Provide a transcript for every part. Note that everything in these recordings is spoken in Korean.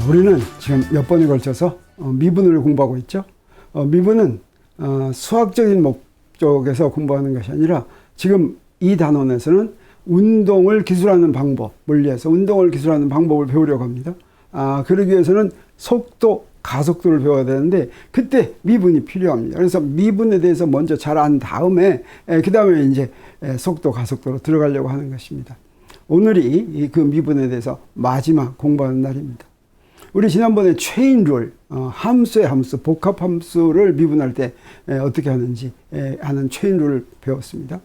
우리는 지금 몇 번에 걸쳐서 미분을 공부하고 있죠. 미분은 수학적인 목적에서 공부하는 것이 아니라 지금 이 단원에서는 운동을 기술하는 방법, 물리에서 운동을 기술하는 방법을 배우려고 합니다. 그러기 위해서는 속도, 가속도를 배워야 되는데 그때 미분이 필요합니다. 그래서 미분에 대해서 먼저 잘 안 다음에 그 다음에 이제 속도, 가속도로 들어가려고 하는 것입니다. 오늘이 그 미분에 대해서 마지막 공부하는 날입니다. 우리 지난번에 체인룰, 함수의 함수, 복합함수를 미분할 때 어떻게 하는지 하는 체인룰을 배웠습니다.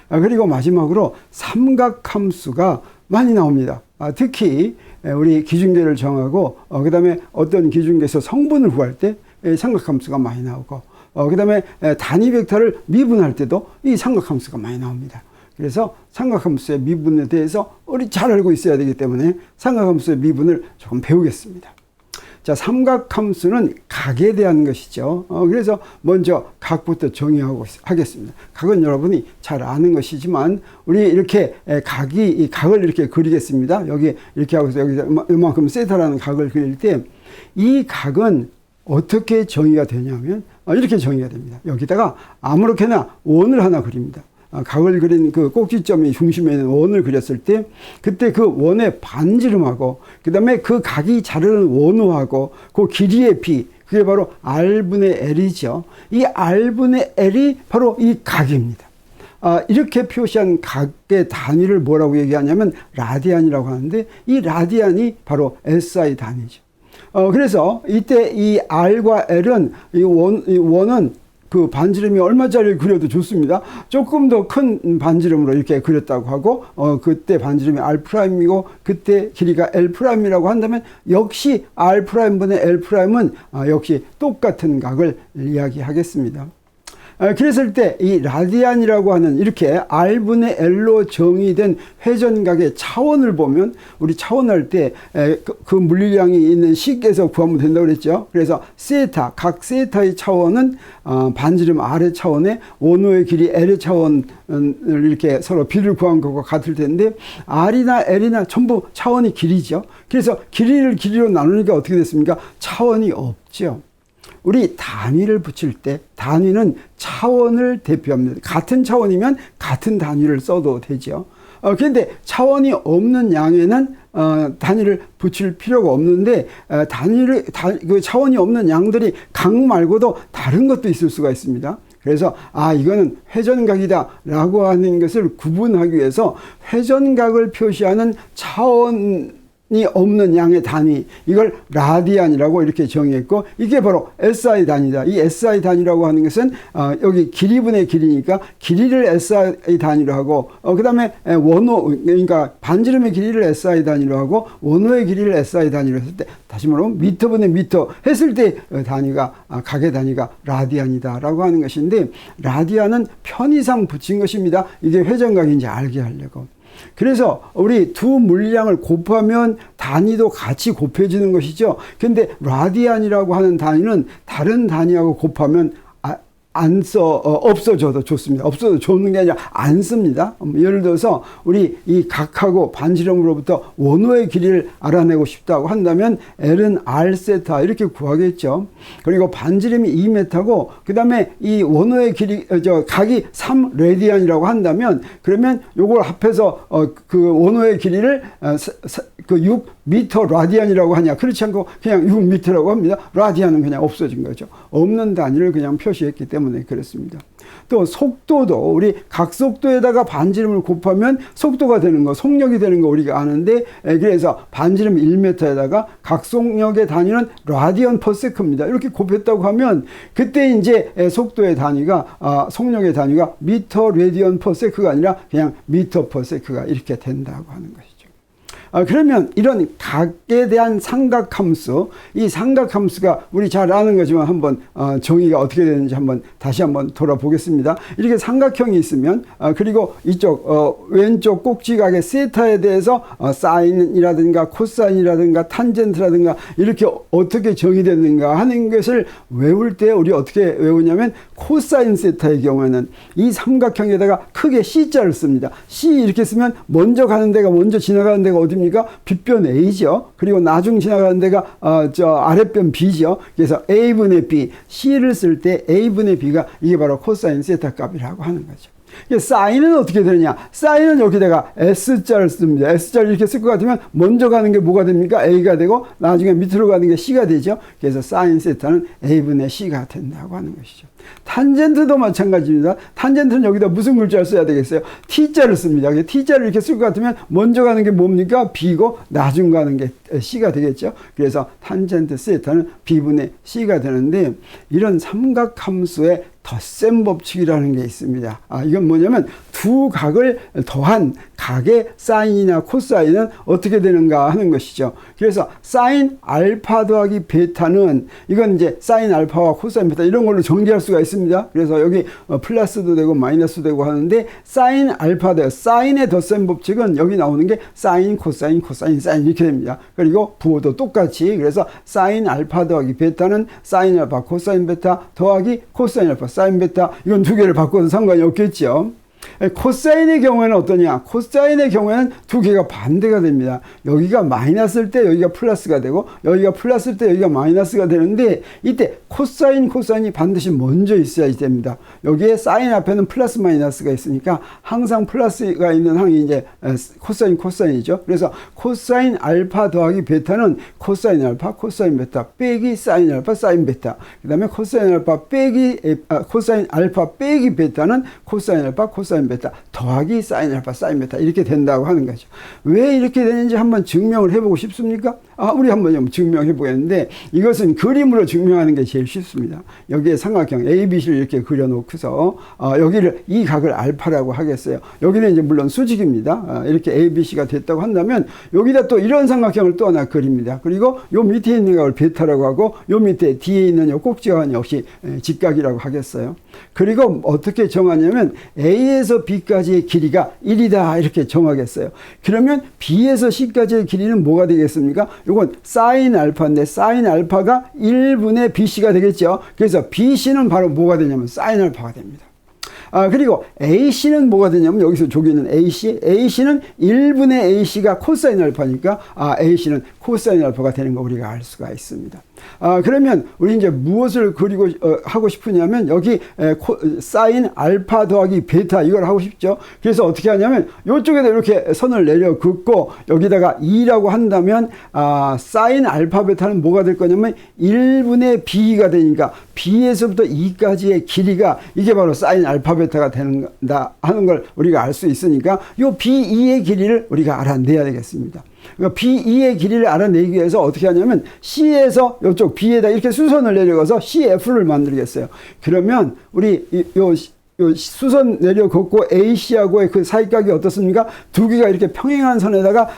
그리고 마지막으로 삼각함수가 많이 나옵니다. 특히 우리 기준계를 정하고 그 다음에 어떤 기준계에서 성분을 구할 때 삼각함수가 많이 나오고 그 다음에 단위 벡터를 미분할 때도 이 삼각함수가 많이 나옵니다. 그래서 삼각함수의 미분에 대해서 우리 잘 알고 있어야 되기 때문에 삼각함수의 미분을 조금 배우겠습니다. 자, 삼각함수는 각에 대한 것이죠. 그래서 먼저 각부터 정의하고 하겠습니다. 각은 여러분이 잘 아는 것이지만 우리 이렇게 이 각을 이렇게 그리겠습니다. 여기 이렇게 하고서 여기 이만큼 세타라는 각을 그릴 때 이 각은 어떻게 정의가 되냐면 이렇게 정의가 됩니다. 여기다가 아무렇게나 원을 하나 그립니다. 각을 그린 그 꼭지점이 중심에 있는 원을 그렸을 때 그때 그 원의 반지름하고 그 다음에 그 각이 자르는 원호하고 그 길이의 비, 그게 바로 R분의 L이죠. 이 R분의 L이 바로 이 각입니다. 이렇게 표시한 각의 단위를 뭐라고 얘기하냐면 라디안이라고 하는데 이 라디안이 바로 SI 단위죠. 그래서 이때 이 R과 L은 이 원은 그 반지름이 얼마짜리를 그려도 좋습니다. 조금 더 큰 반지름으로 이렇게 그렸다고 하고 그때 반지름이 R'이고 그때 길이가 L'이라고 한다면 역시 R'분의 L'은 역시 똑같은 각을 이야기하겠습니다. 그랬을 때 이 라디안이라고 하는 이렇게 R분의 L로 정의된 회전각의 차원을 보면 우리 차원할 때 그 물리량이 있는 식에서 구하면 된다고 그랬죠. 그래서 세타, 각 세타의 차원은 반지름 R의 차원에 원호의 길이 L의 차원을 이렇게 서로 비를 구한 것과 같을 텐데 R이나 L이나 전부 차원이 길이죠. 그래서 길이를 길이로 나누니까 어떻게 됐습니까? 차원이 없죠. 우리 단위를 붙일 때 단위는 차원을 대표합니다. 같은 차원이면 같은 단위를 써도 되죠. 그런데 차원이 없는 양에는 단위를 붙일 필요가 없는데 그 차원이 없는 양들이 각 말고도 다른 것도 있을 수가 있습니다. 그래서 이거는 회전각이다 라고 하는 것을 구분하기 위해서 회전각을 표시하는 차원이 없는 양의 단위, 이걸 라디안이라고 이렇게 정의했고 이게 바로 SI 단위다. 이 SI 단위라고 하는 것은 여기 길이분의 길이니까 길이를 SI 단위로 하고 그 다음에 원호, 그러니까 반지름의 길이를 SI 단위로 하고 원호의 길이를 SI 단위로 했을 때 다시 말하면 미터분의 미터 했을 때 단위가 각의 단위가 라디안이다 라고 하는 것인데 라디안은 편의상 붙인 것입니다. 이게 회전각인지 알게 하려고. 그래서 우리 두 물량을 곱하면 단위도 같이 곱해지는 것이죠. 근데 라디안이라고 하는 단위는 다른 단위하고 곱하면 없어져도 좋습니다. 없어도 좋은 게 아니라 안 씁니다. 예를 들어서 우리 이 각하고 반지름으로부터 원호의 길이를 알아내고 싶다고 한다면 L은 R세타 이렇게 구하겠죠. 그리고 반지름이 2m고 그 다음에 이 원호의 길이 각이 3레디안이라고 한다면 그러면 요걸 합해서 그 원호의 길이를 그 6m 라디안이라고 하냐? 그렇지 않고 그냥 6m라고 합니다. 라디안은 그냥 없어진 거죠. 없는 단위를 그냥 표시했기 때문에 그렇습니다. 또 속도도 우리 각속도에다가 반지름을 곱하면 속도가 되는 거, 속력이 되는 거 우리가 아는데 그래서 반지름 1m에다가 각속력의 단위는 라디언 퍼 세컨입니다. 이렇게 곱했다고 하면 그때 이제 속도의 단위가 속력의 단위가 미터 라디언 퍼 세컨가 아니라 그냥 미터 퍼 세컨가 이렇게 된다고 하는 것이죠. 그러면 이런 각에 대한 삼각함수, 이 삼각함수가 우리 잘 아는 거지만 한번 정의가 어떻게 되는지 다시 한번 돌아보겠습니다. 이렇게 삼각형이 있으면 그리고 이쪽 왼쪽 꼭지각의 세타에 대해서 사인이라든가 코사인이라든가 탄젠트라든가 이렇게 어떻게 정의되는가 하는 것을 외울 때 우리 어떻게 외우냐면 코사인 세타의 경우에는 이 삼각형에다가 크게 C자를 씁니다. C 이렇게 쓰면 먼저 가는 데가 먼저 지나가는 데가 어디입니까? 어디입니까? 빗변 A죠. 그리고 나중 지나가는 데가 저 아랫변 B죠. 그래서 A분의 B, C를 쓸 때 A분의 B가 이게 바로 코사인 세타 값이라고 하는 거죠. 사인은 어떻게 되느냐? 사인은 여기다가 S자를 씁니다. S자를 이렇게 쓸 것 같으면 먼저 가는 게 뭐가 됩니까? A가 되고 나중에 밑으로 가는 게 C가 되죠. 그래서 사인 세타는 A분의 C가 된다고 하는 것이죠. 탄젠트도 마찬가지입니다. 탄젠트는 여기다 무슨 글자를 써야 되겠어요? T자를 씁니다. T자를 이렇게 쓸 것 같으면 먼저 가는 게 뭡니까? B고 나중 가는 게 C가 되겠죠. 그래서 탄젠트 세타는 B분의 C가 되는데 이런 삼각함수의 덧셈 법칙이라는 게 있습니다. 이건 뭐냐면 두 각을 더한 각의 사인이나 코사인은 어떻게 되는가 하는 것이죠. 그래서 사인 알파 더하기 베타는 이건 이제 사인 알파와 코사인 베타 이런 걸로 정리할 수가 있습니다. 그래서 여기 플러스도 되고 마이너스도 되고 하는데 사인 알파 더 사인의 덧셈 법칙은 여기 나오는 게 사인 코사인 코사인 사인 이렇게 됩니다. 그리고 부호도 똑같이 그래서 사인 알파 더하기 베타는 사인 알파 코사인 베타 더하기 코사인 알파 사인 베타 이건 두 개를 바꿔도 상관이 없겠죠. 코사인의 경우에는 어떠냐? 코사인의 경우에는 두 개가 반대가 됩니다. 여기가 마이너스일 때 여기가 플러스가 되고 여기가 플러스일 때 여기가 마이너스가 되는데 이때 코사인이 반드시 먼저 있어야 됩니다. 여기에 사인 앞에는 플러스 마이너스가 있으니까 항상 플러스가 있는 항이 이제 코사인이죠. 그래서 코사인 알파 더하기 베타는 코사인 알파 코사인 베타 빼기 사인 알파 사인 베타 그 다음에 코사인 알파 빼기 베타는 코사인 알파 코사인 베타 더하기 사인 알파 사인 베타 이렇게 된다고 하는 거죠. 왜 이렇게 되는지 한번 증명을 해보고 싶습니까? 우리 한번 증명해 보겠는데 이것은 그림으로 증명하는 게 제일 쉽습니다. 여기에 삼각형 ABC를 이렇게 그려놓고서 여기를 이 각을 알파라고 하겠어요. 여기는 이제 물론 수직입니다. 이렇게 ABC가 됐다고 한다면 여기다 또 이런 삼각형을 또 하나 그립니다. 그리고 요 밑에 있는 각을 베타라고 하고 요 밑에 뒤에 있는 요 꼭지각은 역시 직각이라고 하겠어요. 그리고 어떻게 정하냐면 A에서 B까지의 길이가 1이다 이렇게 정하겠어요. 그러면 B에서 C까지의 길이는 뭐가 되겠습니까? 이건 사인 알파인데 사인 알파가 1분의 BC가 되겠죠. 그래서 BC는 바로 뭐가 되냐면 사인 알파가 됩니다. 그리고 AC는 뭐가 되냐면 여기서 저기 있는 AC는 1분의 AC가 코사인 알파니까 AC는 코사인 알파가 되는 거 우리가 알 수가 있습니다. 그러면 우리 이제 무엇을 그리고 하고 싶으냐면 여기 사인 알파 더하기 베타 이걸 하고 싶죠. 그래서 어떻게 하냐면 이쪽에다 이렇게 선을 내려 긋고 여기다가 2라고 한다면 사인 알파 베타는 뭐가 될 거냐면 1분의 B가 되니까 B에서부터 2까지의 길이가 이게 바로 사인 알파 베타가 된다 하는 걸 우리가 알 수 있으니까 이 B2의 길이를 우리가 알아내야 되겠습니다. 그러니까 B2의 길이를 알아내기 위해서 어떻게 하냐면 C에서 이쪽 B에다 이렇게 수선을 내려가서 CF를 만들겠어요. 그러면 우리 요 수선 내려 걷고 AC하고의 그 사이각이 어떻습니까? 두 개가 이렇게 평행한 선에다가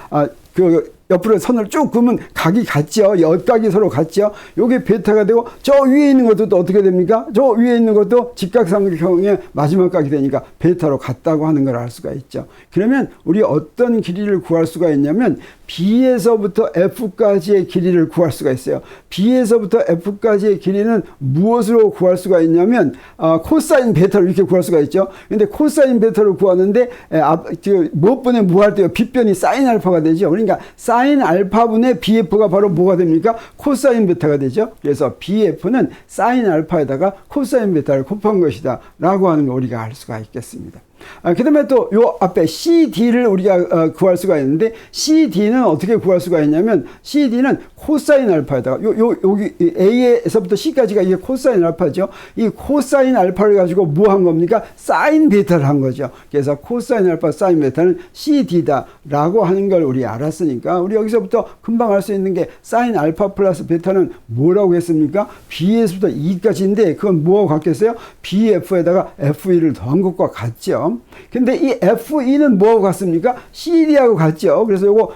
옆으로 선을 쭉 그으면 각이 같죠. 옆각이 서로 같죠. 요게 베타가 되고 저 위에 있는 것도 또 어떻게 됩니까? 저 위에 있는 것도 직각삼각형의 마지막 각이 되니까 베타로 같다고 하는 걸 알 수가 있죠. 그러면 우리 어떤 길이를 구할 수가 있냐면 B에서부터 F까지의 길이를 구할 수가 있어요. B에서부터 F까지의 길이는 무엇으로 구할 수가 있냐면 코사인 베타로 이렇게 구할 수가 있죠. 근데 코사인 베타로 구하는데 무엇분의 무할 때 빗변이 사인 알파가 되죠. 그러니까 사인 알파분의 BF가 바로 뭐가 됩니까? 코사인 베타가 되죠. 그래서 BF는 사인 알파에다가 코사인 베타를 곱한 것이다 라고 하는 걸 우리가 알 수가 있겠습니다. 그 다음에 또 요 앞에 CD를 우리가 구할 수가 있는데 CD는 어떻게 구할 수가 있냐면 CD는 코사인 알파에다가 여기 A에서부터 C까지가 이게 코사인 알파죠. 이 코사인 알파를 가지고 뭐 한 겁니까? 사인 베타를 한 거죠. 그래서 코사인 알파 사인 베타는 CD다 라고 하는 걸 우리 알았으니까 우리 여기서부터 금방 알 수 있는 게 사인 알파 플러스 베타는 뭐라고 했습니까? B에서부터 E까지인데 그건 뭐하고 같겠어요? BF에다가 F1을 더한 것과 같죠. 근데 이 F2는 뭐하고 같습니까? CD하고 같죠. 그래서 요거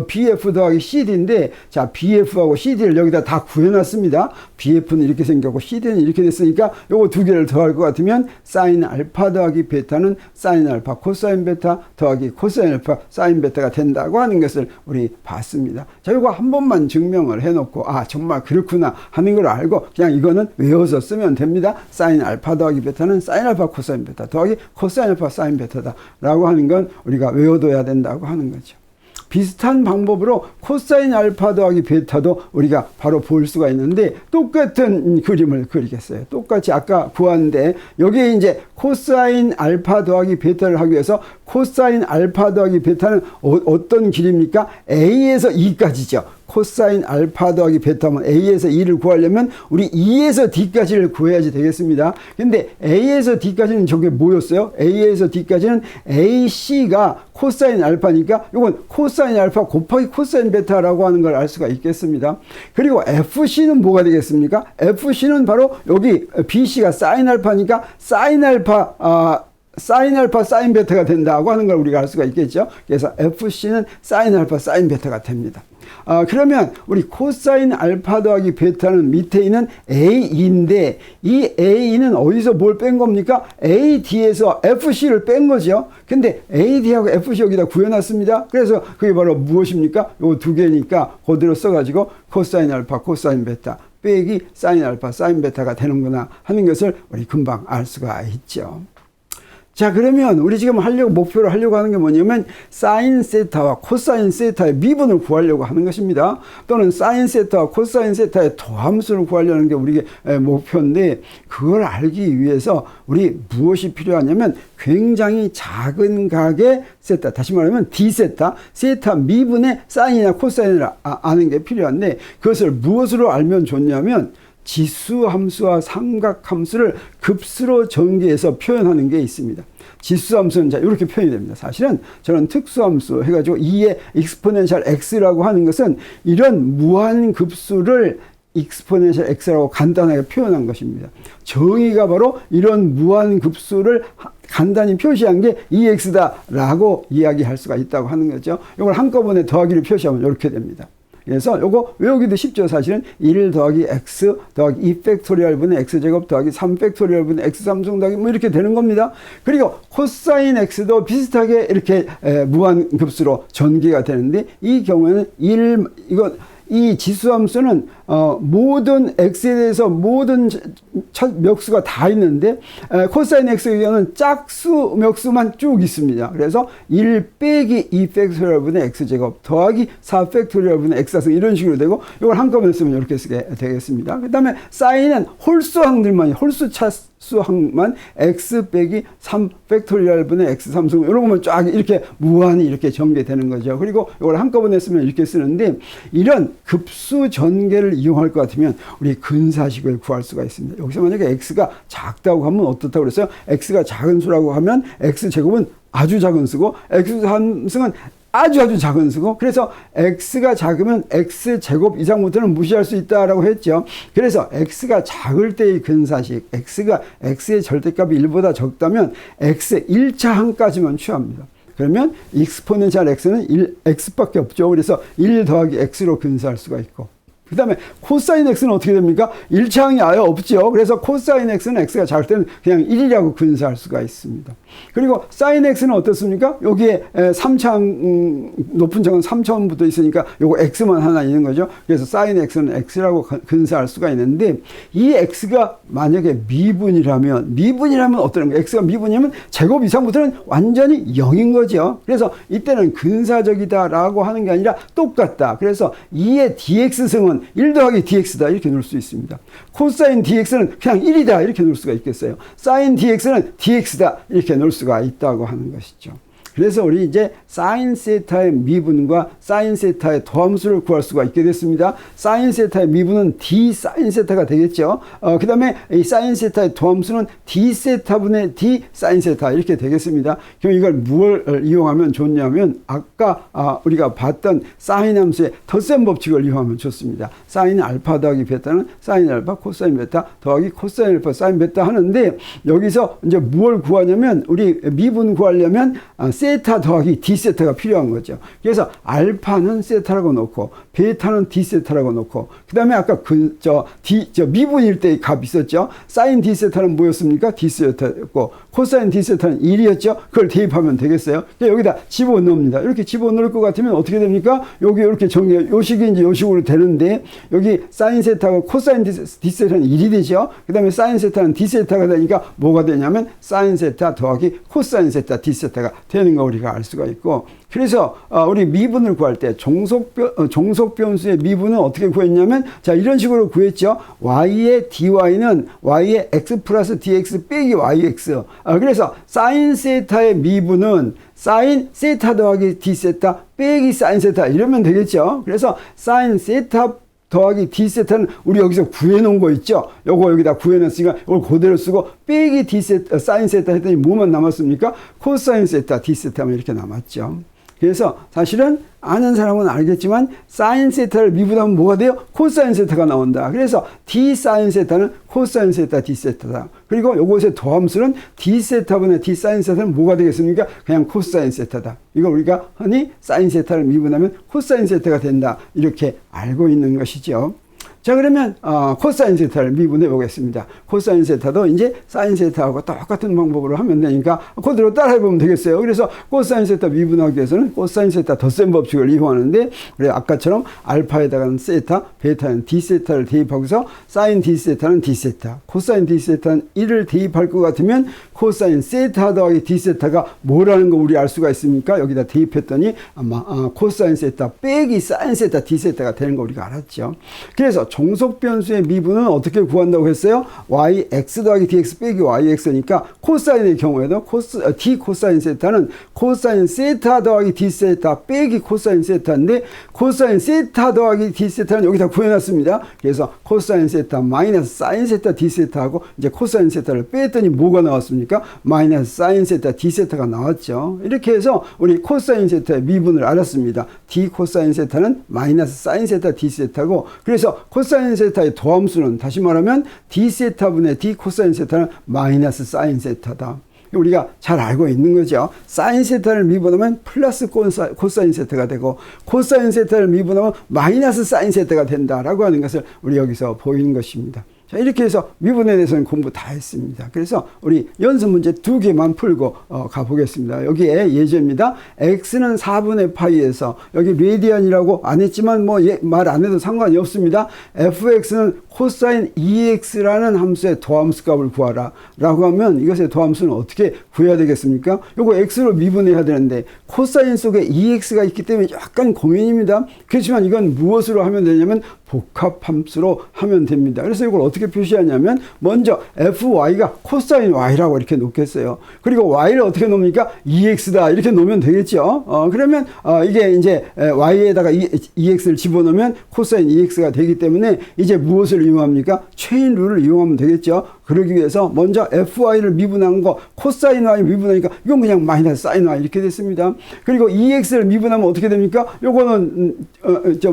BF 더하기 CD인데 자 BF하고 CD를 여기다 다 구해놨습니다. BF는 이렇게 생겼고 CD는 이렇게 됐으니까 요거 두 개를 더할 것 같으면 사인 알파 더하기 베타는 사인 알파 코사인 베타 더하기 코사인 알파 사인 베타가 된다고 하는 것을 우리 봤습니다. 자 요거 한 번만 증명을 해놓고 정말 그렇구나 하는 걸 알고 그냥 이거는 외워서 쓰면 됩니다. 사인 알파 더하기 베타는 사인 알파 코사인 베타 더하기 코사인 알파 사인 베타다 라고 하는 건 우리가 외워둬야 된다고 하는 거죠. 비슷한 방법으로 코사인 알파 더하기 베타도 우리가 바로 볼 수가 있는데 똑같은 그림을 그리겠어요. 똑같이 아까 구한데 여기에 이제 코사인 알파 더하기 베타를 하기 위해서 코사인 알파 더하기 베타는 어떤 길입니까? A에서 E까지죠. 코사인 알파 더하기 베타면 A에서 E를 구하려면 우리 E에서 D까지를 구해야지 되겠습니다. 근데 A에서 D까지는 저게 뭐였어요? A에서 D까지는 AC가 코사인 알파니까 이건 코사인 알파 곱하기 코사인 베타라고 하는 걸 알 수가 있겠습니다. 그리고 FC는 뭐가 되겠습니까? FC는 바로 여기 BC가 사인 알파니까 사인 알파 사인 베타가 된다고 하는 걸 우리가 알 수가 있겠죠. 그래서 FC는 사인 알파 사인 베타가 됩니다. 그러면 우리 코사인 알파 더하기 베타는 밑에 있는 AE인데 이 AE는 어디서 뭘 뺀 겁니까? AD에서 FC를 뺀 거죠. 근데 AD하고 FC 여기다 구해놨습니다. 그래서 그게 바로 무엇입니까? 요 두 개니까 그대로 써가지고 코사인 알파 코사인 베타 빼기 사인 알파 사인 베타가 되는구나 하는 것을 우리 금방 알 수가 있죠. 자, 그러면 우리 지금 목표로 하려고 하는 게 뭐냐면 사인 세타와 코사인 세타의 미분을 구하려고 하는 것입니다. 또는 사인 세타와 코사인 세타의 도함수를 구하려는 게 우리의 목표인데 그걸 알기 위해서 우리 무엇이 필요하냐면 굉장히 작은 각의 세타, 다시 말하면 D세타, 세타 미분의 사인이나 코사인을 아는 게 필요한데 그것을 무엇으로 알면 좋냐면 지수함수와 삼각함수를 급수로 전개해서 표현하는 게 있습니다. 지수함수는 자 이렇게 표현이 됩니다. 사실은 저는 특수함수 해가지고 2의 익스포넨셜 x라고 하는 것은 이런 무한급수를 익스포넨셜 x라고 간단하게 표현한 것입니다. 정의가 바로 이런 무한급수를 간단히 표시한 게 EX다라고 이야기할 수가 있다고 하는 거죠. 이걸 한꺼번에 더하기를 표시하면 이렇게 됩니다. 그래서 요거 외우기도 쉽죠. 사실은 1 더하기 x 더하기 2 팩토리얼 분의 x제곱 더하기 3 팩토리얼 분의 x3승 더하기 뭐 이렇게 되는 겁니다. 그리고 코사인 x도 비슷하게 이렇게 무한급수로 전개가 되는데 이 경우에는 이 지수함수는 모든 x에 대해서 모든 멱수가 다 있는데 코사인 x의 경우는 짝수 멱수만 쭉 있습니다. 그래서 1 빼기 2 팩토리얼 분의 x제곱 더하기 4 팩토리얼 분의 x4승 이런 식으로 되고 이걸 한꺼번에 쓰면 이렇게 쓰게 되겠습니다. 그 다음에 사인은 홀수항들만 홀수차수항만 x 빼기 3 팩토리얼 분의 x3승 이런 거면 쫙 이렇게 무한히 이렇게 전개되는 거죠. 그리고 이걸 한꺼번에 쓰면 이렇게 쓰는데 이런 급수 전개를 이용할 것 같으면 우리 근사식을 구할 수가 있습니다. 여기서 만약에 x가 작다고 하면 어떻다고 그랬어요? x가 작은 수라고 하면 x제곱은 아주 작은 수고 x3승은 아주 작은 수고 그래서 x가 작으면 x제곱 이상부터는 무시할 수 있다라고 했죠. 그래서 x가 작을 때의 근사식 x가 x의 절대값이 1보다 적다면 x의 1차 항까지만 취합니다. 그러면 익스포넨셜 x는 x밖에 없죠. 그래서 1 더하기 x로 근사할 수가 있고 그 다음에 코사인 x는 어떻게 됩니까? 1차항이 아예 없죠. 그래서 코사인 x는 x가 작을 때는 그냥 1이라고 근사할 수가 있습니다. 그리고 사인 x는 어떻습니까? 여기에 3차항 높은 차항은 3차원부터 있으니까 요거 x만 하나 있는 거죠. 그래서 사인 x는 x라고 근사할 수가 있는데 이 x가 만약에 미분이라면 어떤 거예요? x가 미분이면 제곱 이상부터는 완전히 0인 거죠. 그래서 이때는 근사적이다라고 하는 게 아니라 똑같다. 그래서 2의 dx승은 1 더하기 dx다 이렇게 놓을 수 있습니다. 코사인 dx는 그냥 1이다 이렇게 놓을 수가 있겠어요. 사인 dx는 dx다 이렇게 놓을 수가 있다고 하는 것이죠. 그래서 우리 이제 사인 세타의 미분과 사인 세타의 도함수를 구할 수가 있게 됐습니다. 사인 세타의 미분은 d 사인 세타가 되겠죠. 그 다음에 이 사인 세타의 도함수는 d 세타분의 d 사인 세타 이렇게 되겠습니다. 그럼 이걸 무엇을 이용하면 좋냐면 아까 우리가 봤던 사인 함수의 덧셈 법칙을 이용하면 좋습니다. 사인 알파 더하기 베타는 사인 알파 코사인 베타 더하기 코사인 알파 사인 베타 하는데 여기서 이제 무엇을 구하냐면 우리 미분 구하려면 세타 더하기 d세타가 필요한 거죠. 그래서 알파는 세타라고 놓고 베타는 d세타라고 놓고 그 다음에 아까 미분일 때의 값 있었죠. 사인 d세타는 뭐였습니까? d세타였고 코사인 d세타는 1이었죠. 그걸 대입하면 되겠어요. 여기다 집어넣습니다. 이렇게 집어넣을 것 같으면 어떻게 됩니까? 여기 이렇게 요 식이 이제 요 식으로 되는데 여기 사인 세타가 코사인 d세타는 1이 되죠. 그 다음에 사인 세타는 d세타가 되니까 뭐가 되냐면 사인 세타 더하기 코사인 세타 d세타가 되는 거 우리가 알 수가 있고 그래서 우리 미분을 구할 때 종속 변수의 미분은 어떻게 구했냐면 자 이런 식으로 구했죠. y의 dy는 y의 x 플러스 dx 빼기 yx. 그래서 사인 세타의 미분은 사인 세타 더하기 d 세타 빼기 사인 세타 이러면 되겠죠. 그래서 사인 세타 더하기 d 세타는 우리 여기서 구해놓은 거 있죠. 요거 여기다 구해놨으니까 이걸 그대로 쓰고 빼기 d 세타 사인 세타 했더니 뭐만 남았습니까? 코사인 세타 d 세타만 이렇게 남았죠. 그래서 사실은 아는 사람은 알겠지만 사인 세타를 미분하면 뭐가 돼요? 코사인 세타가 나온다. 그래서 d 사인 세타는 코사인 세타 d 세타다. 그리고 요것의 도함수는 d 세타분의 d 사인 세타는 뭐가 되겠습니까? 그냥 코사인 세타다. 이거 우리가 흔히 사인 세타를 미분하면 코사인 세타가 된다. 이렇게 알고 있는 것이죠. 자 그러면 코사인 세타를 미분해 보겠습니다. 코사인 세타도 이제 사인 세타하고 똑같은 방법으로 하면 되니까 그대로 따라해 보면 되겠어요. 그래서 코사인 세타 미분하기 위해서는 코사인 세타 덧셈 법칙을 이용하는데 그래 아까처럼 알파에다가는 세타, 베타는 d 세타를 대입하고서 사인 d 세타는 d 세타, 코사인 d 세타는 1을 대입할 것 같으면 코사인 세타 더하기 d 세타가 뭐라는 거 우리 알 수가 있습니까? 여기다 대입했더니 아마 코사인 세타 빼기 사인 세타 d 세타가 되는 거 우리가 알았죠. 그래서 종속 변수의 미분은 어떻게 구한다고 했어요? yx 더하기 dx 빼기 yx니까 코사인의 경우에도 d 코사인 세타는 코사인 세타 더하기 d 세타 빼기 코사인 세타인데 코사인 세타 더하기 d 세타는 여기다 구해놨습니다. 그래서 코사인 세타 마이너스 사인 세타 d 세타하고 이제 코사인 세타를 뺐더니 뭐가 나왔습니까? 마이너스 사인 세타 d 세타가 나왔죠. 이렇게 해서 우리 코사인 세타의 미분을 알았습니다. d 코사인 세타는 마이너스 사인 세타 d 세타고 그래서 코사인 세타의 도함수는 다시 말하면 d 세타분의 d 코사인 세타는 마이너스 사인 세타다. 우리가 잘 알고 있는 거죠. 사인 세타를 미분하면 플러스 코사인 세타가 되고 코사인 세타를 미분하면 마이너스 사인 세타가 된다라고 하는 것을 우리 여기서 보이는 것입니다. 자, 이렇게 해서 미분에 대해서는 공부 다 했습니다. 그래서 우리 연습 문제 2개만 풀고 가보겠습니다. 여기에 예제입니다. x는 4분의 파이에서 여기 레디안이라고 안 했지만 뭐 말 안 해도 상관이 없습니다. fx는 코사인 2x라는 함수의 도함수 값을 구하라 라고 하면 이것의 도함수는 어떻게 구해야 되겠습니까? 요거 x로 미분해야 되는데 코사인 속에 2x가 있기 때문에 약간 고민입니다. 그렇지만 이건 무엇으로 하면 되냐면 복합함수로 하면 됩니다. 그래서 이걸 어떻게 표시하냐면 먼저 fy가 코사인 y라고 이렇게 놓겠어요. 그리고 y를 어떻게 놓습니까? 2x다 이렇게 놓으면 되겠죠. 그러면 이게 이제 y에다가 2x를 집어넣으면 코사인 2x가 되기 때문에 이제 무엇을 이용합니까? 체인 룰을 이용하면 되겠죠. 그러기 위해서 먼저 fy를 미분한 거 코사인 y 미분하니까 이건 그냥 마이너스 사인 y 이렇게 됐습니다. 그리고 2x를 미분하면 어떻게 됩니까? 요거는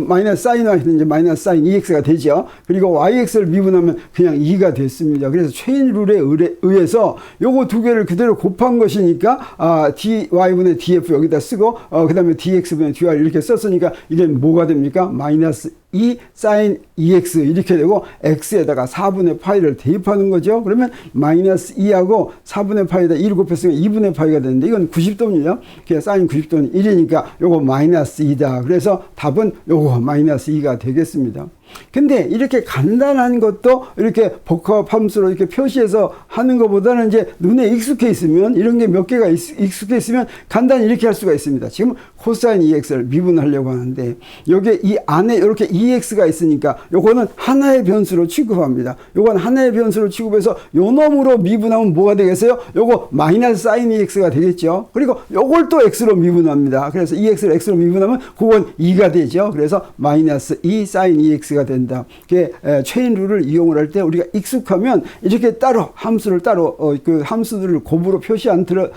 마이너스 사인 y 이제 마이너스 사인 2x가 되죠. 그리고 yx를 미분하면 그냥 2가 됐습니다. 그래서 체인 룰에 의해서 요거 두 개를 그대로 곱한 것이니까 dy분의 df 여기다 쓰고 그 다음에 dx분의 dy 이렇게 썼으니까 이게 뭐가 됩니까? 마이너스 2 사인 2x 이렇게 되고 x에다가 4분의 파이를 대입하는 거죠. 그러면 마이너스 2하고 4분의 파이에다 2를 곱했으면 2분의 파이가 되는데 이건 90도입니다. 그래서 사인 90도는 1이니까 요거 마이너스 2다. 그래서 답은 요거 마이너스 2가 되겠습니다. 근데 이렇게 간단한 것도 이렇게 복합함수로 이렇게 표시해서 하는 것보다는 이제 눈에 익숙해 있으면 이런 게 몇 개가 익숙해 있으면 간단히 이렇게 할 수가 있습니다. 지금 코사인 2x를 미분하려고 하는데 여기에 이 안에 이렇게 2x가 있으니까 요거는 하나의 변수로 취급합니다. 요건 하나의 변수로 취급해서 요 놈으로 미분하면 뭐가 되겠어요? 요거 마이너스 사인 2x가 되겠죠. 그리고 요걸 또 x로 미분합니다. 그래서 2x를 x로 미분하면 그건 2가 되죠. 그래서 마이너스 2 사인 2x가 된다. 그게 체인 룰을 이용을 할 때 우리가 익숙하면 이렇게 따로 함수를 따로 그 함수들을 곱으로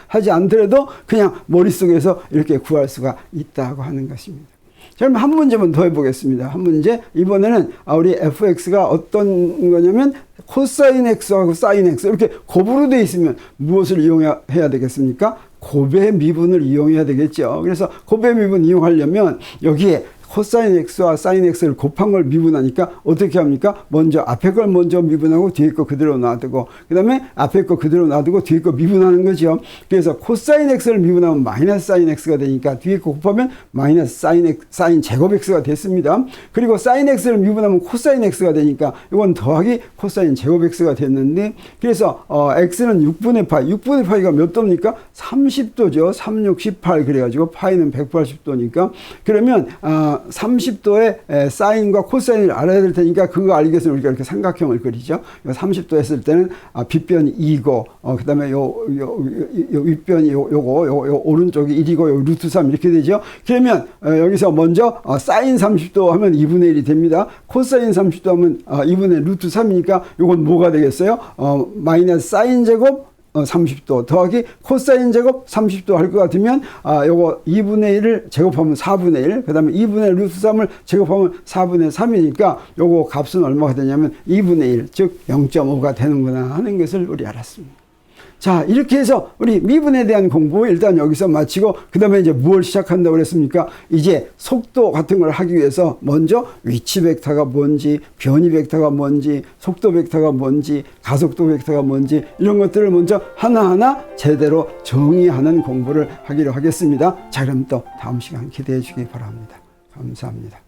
하지 않더라도 그냥 머릿속에서 이렇게 구할 수가 있다고 하는 것입니다. 자, 그럼 한 문제만 더 해보겠습니다. 한 문제. 이번에는 우리 fx가 어떤 거냐면 코사인 x하고 사인 x 이렇게 곱으로 되어 있으면 무엇을 이용해야 되겠습니까? 곱의 미분을 이용해야 되겠죠. 그래서 곱의 미분 이용하려면 여기에 코사인 x와 사인 x를 곱한 걸 미분하니까 어떻게 합니까? 먼저 앞에 걸 먼저 미분하고 뒤에 거 그대로 놔두고 그 다음에 앞에 거 그대로 놔두고 뒤에 거 미분하는 거죠. 그래서 코사인 x를 미분하면 마이너스 사인 x가 되니까 뒤에 거 곱하면 마이너스 사인 제곱 x가 됐습니다. 그리고 사인 x를 미분하면 코사인 x가 되니까 이건 더하기 코사인 제곱 x가 됐는데 그래서 x는 6분의 파이, 6분의 파이가 몇 도입니까? 30도죠. 3, 6, 18 그래가지고 파이는 180도니까 그러면 30도의 사인과 코사인을 알아야 될 테니까 그거 알기 위해서 우리가 이렇게 삼각형을 그리죠. 30도 했을 때는 빗변이 2고 그 다음에 요 윗변이 요거 오른쪽이 1이고 요 루트 3 이렇게 되죠. 그러면 여기서 먼저 사인 30도 하면 2분의 1이 됩니다. 코사인 30도 하면 2분의 루트 3이니까 요건 뭐가 되겠어요? 마이너스 사인 제곱 30도 더하기 코사인 제곱 30도 할 것 같으면 요거 2분의 1을 제곱하면 4분의 1, 그 다음에 2분의 루트 3을 제곱하면 4분의 3이니까 요거 값은 얼마가 되냐면 2분의 1, 즉 0.5가 되는구나 하는 것을 우리 알았습니다. 자, 이렇게 해서 우리 미분에 대한 공부 일단 여기서 마치고 그 다음에 이제 무엇을 시작한다고 그랬습니까? 이제 속도 같은 걸 하기 위해서 먼저 위치 벡터가 뭔지, 변이 벡터가 뭔지, 속도 벡터가 뭔지, 가속도 벡터가 뭔지 이런 것들을 먼저 하나하나 제대로 정의하는 공부를 하기로 하겠습니다. 자, 그럼 또 다음 시간 기대해 주기 바랍니다. 감사합니다.